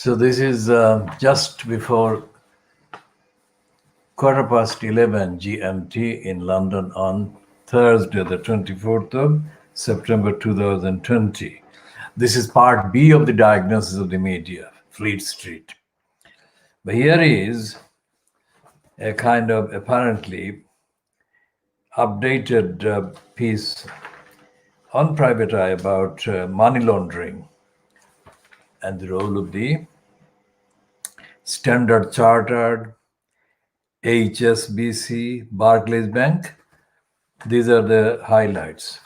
So this is just before 11:15 GMT in London on Thursday, the 24th of September 2020. This is part B of the diagnosis of the media, Fleet Street. But here is a kind of apparently updated piece on Private Eye about money laundering and the role of the Standard Chartered, HSBC, Barclays Bank. These are the highlights.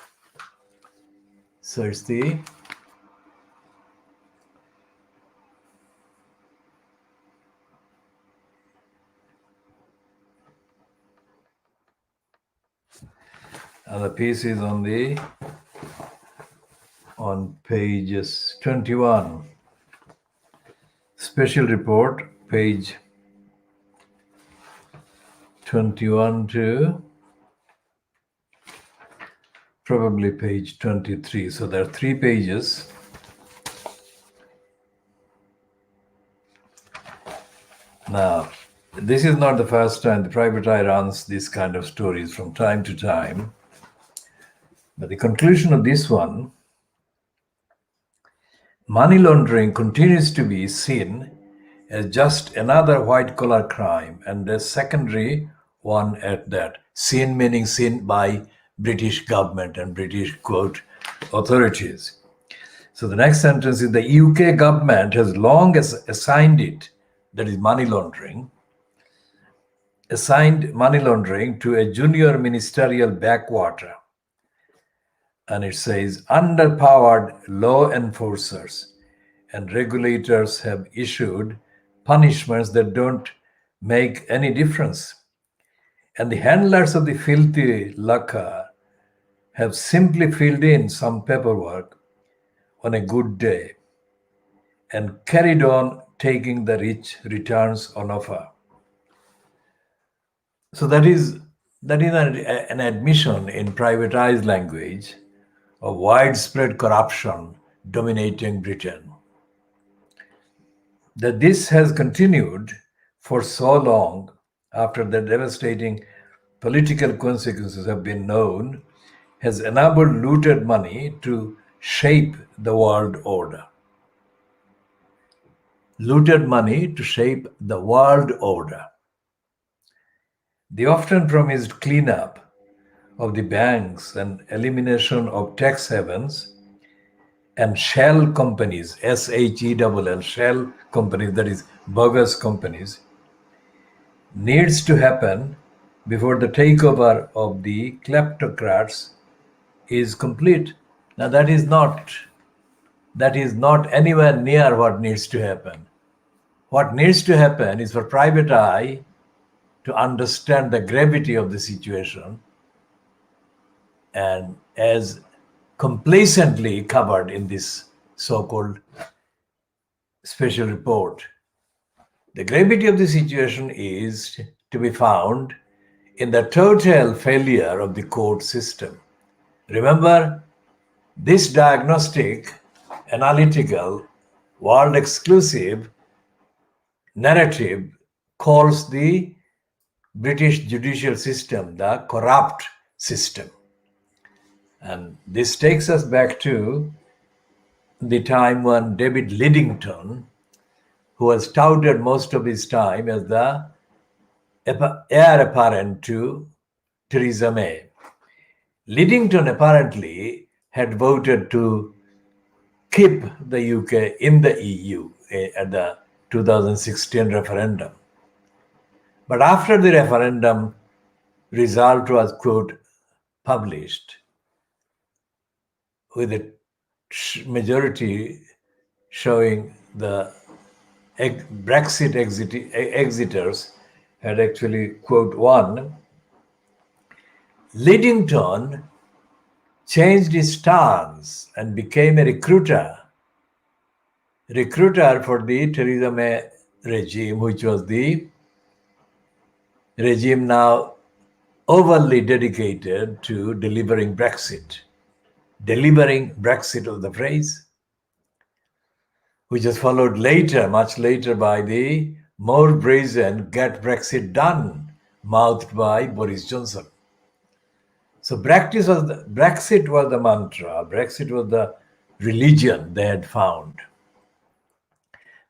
So it's the and the piece is on pages 21. Special report, page 21 to probably page 23. So there are 3 pages. Now, this is not the first time the Private Eye runs these kind of stories from time to time. But the conclusion of this one, money laundering continues to be seen as just another white-collar crime, and a secondary one at that. Seen meaning seen by British government and British, quote, authorities. So the next sentence is the UK government has long assigned it, that is money laundering, assigned money laundering to a junior ministerial backwater. And it says, underpowered law enforcers and regulators have issued punishments that don't make any difference. And the handlers of the filthy lucre have simply filled in some paperwork on a good day and carried on taking the rich returns on offer. So that is an admission in Private Eye's language of widespread corruption dominating Britain. That this has continued for so long after the devastating political consequences have been known has enabled looted money to shape the world order. Looted money to shape the world order. The often promised cleanup of the banks and elimination of tax havens and shell companies, SHELL, shell companies, that is bogus companies, needs to happen before the takeover of the kleptocrats is complete. Now that is not anywhere near what needs to happen. What needs to happen is for Private Eye to understand the gravity of the situation, and as complacently covered in this so-called special report, the gravity of the situation is to be found in the total failure of the court system. Remember, this diagnostic, analytical, world-exclusive narrative calls the British judicial system the corrupt system. And this takes us back to the time when David Lidington, who was touted most of his time as the heir apparent to Theresa May. Lidington apparently had voted to keep the UK in the EU at the 2016 referendum. But after the referendum result was, quote, published, with a majority showing the Brexit exiters had actually, quote, won, Lidington changed his stance and became a recruiter for the Theresa May regime, which was the regime now overly dedicated to delivering Brexit. Delivering Brexit was the phrase. which was followed later, much later, by the more brazen "Get Brexit Done" mouthed by Boris Johnson. So Brexit was the mantra, Brexit was the religion they had found.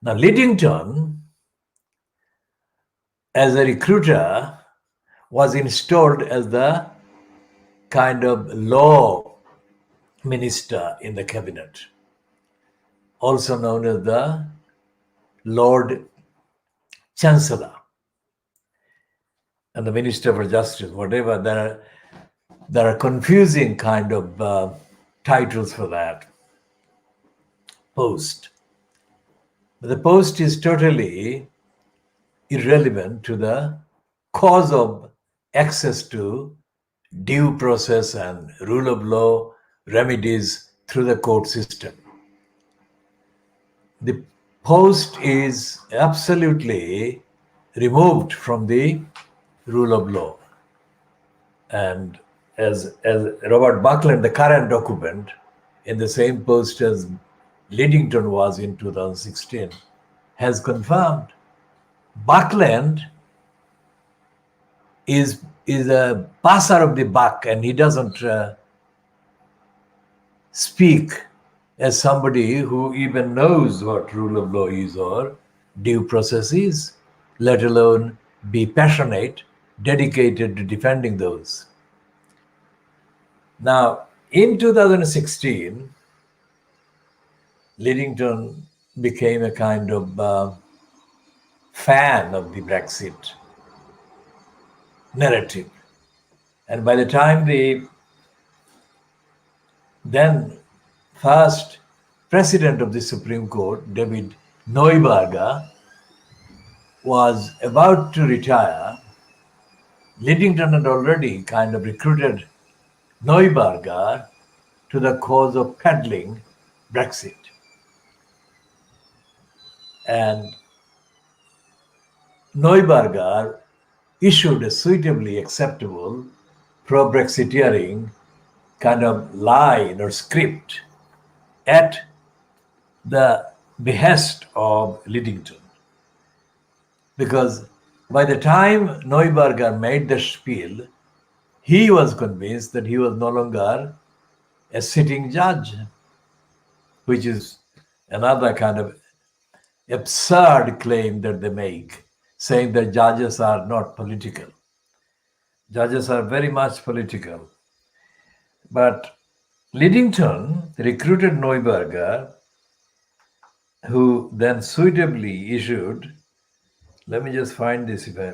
Now, Lidington, as a recruiter, was installed as the kind of law minister in the cabinet, also known as the Lord Chancellor and the Minister for Justice, whatever. There are confusing kind of titles for that post. But the post is totally irrelevant to the cause of access to due process and rule of law remedies through the court system. The post is absolutely removed from the rule of law. And as Robert Buckland, the current occupant, in the same post as Lidington was in 2016, has confirmed, Buckland is a passer of the buck, and he doesn't speak as somebody who even knows what rule of law is or due process is, let alone be passionate, dedicated to defending those. Now, in 2016, Lidington became a kind of fan of the Brexit narrative. And by the time the then first president of the Supreme Court, David Neuberger, was about to retire, Lidington had already kind of recruited Neuberger to the cause of peddling Brexit. And Neuberger issued a suitably acceptable pro-Brexiteering kind of line or script at the behest of Lidington. Because by the time Neuberger made the spiel, he was convinced that he was no longer a sitting judge, which is another kind of absurd claim that they make, saying that judges are not political. Judges are very much political. But Lidington recruited Neuberger, who then suitably issued, let me just find this if I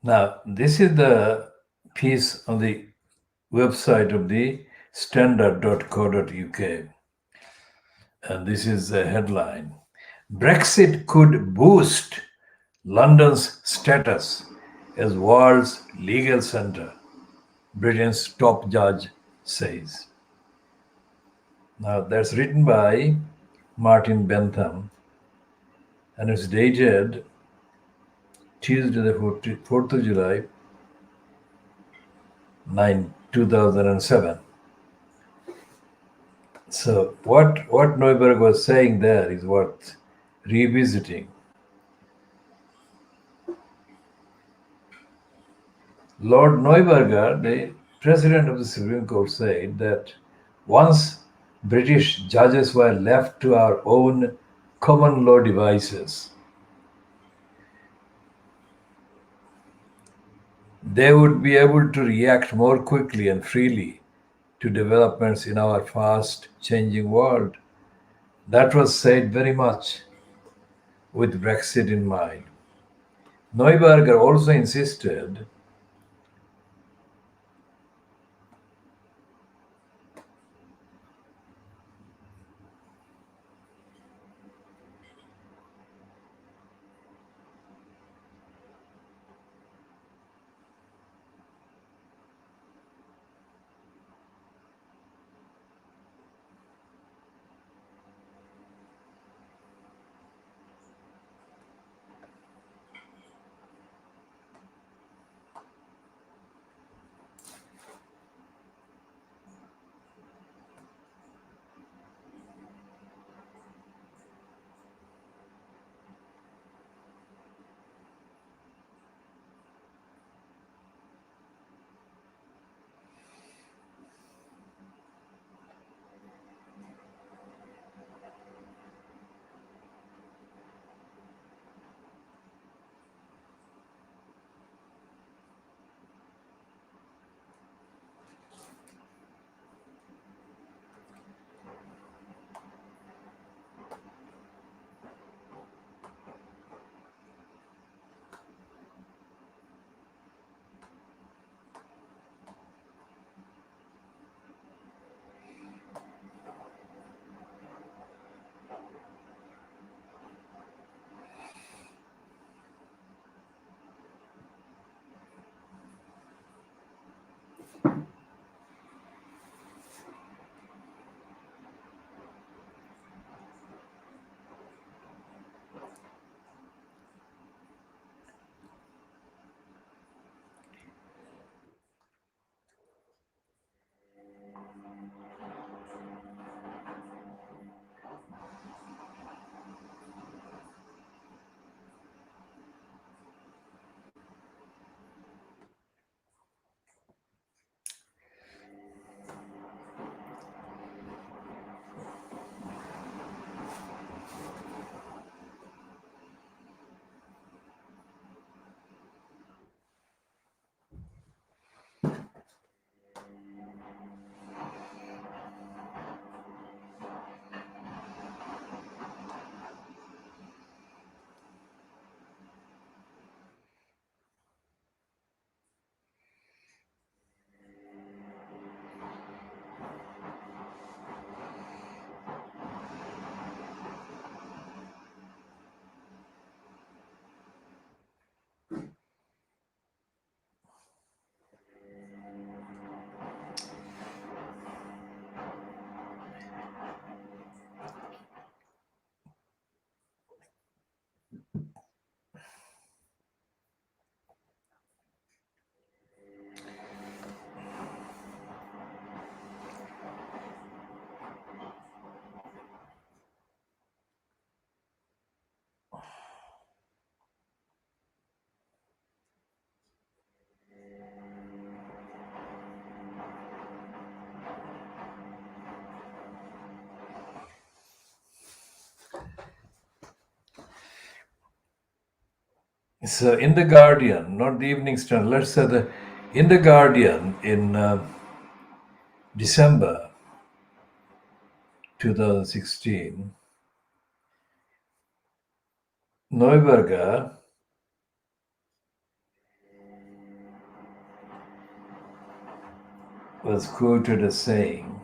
Now, this is the piece on the website of the standard.co.uk. And this is the headline. Brexit could boost London's status as world's legal center, Britain's top judge says. Now, that's written by Martin Bentham, and it's dated Tuesday, the 4th of July, 2007. So, what Neuberg was saying there is worth revisiting. Lord Neuberger, the president of the Supreme Court, said that once British judges were left to our own common law devices, they would be able to react more quickly and freely to developments in our fast changing world. That was said very much with Brexit in mind. Neuberger also insisted so in the Guardian, not the Evening Standard, let's say in the Guardian in December 2016, Neuberger was quoted as saying,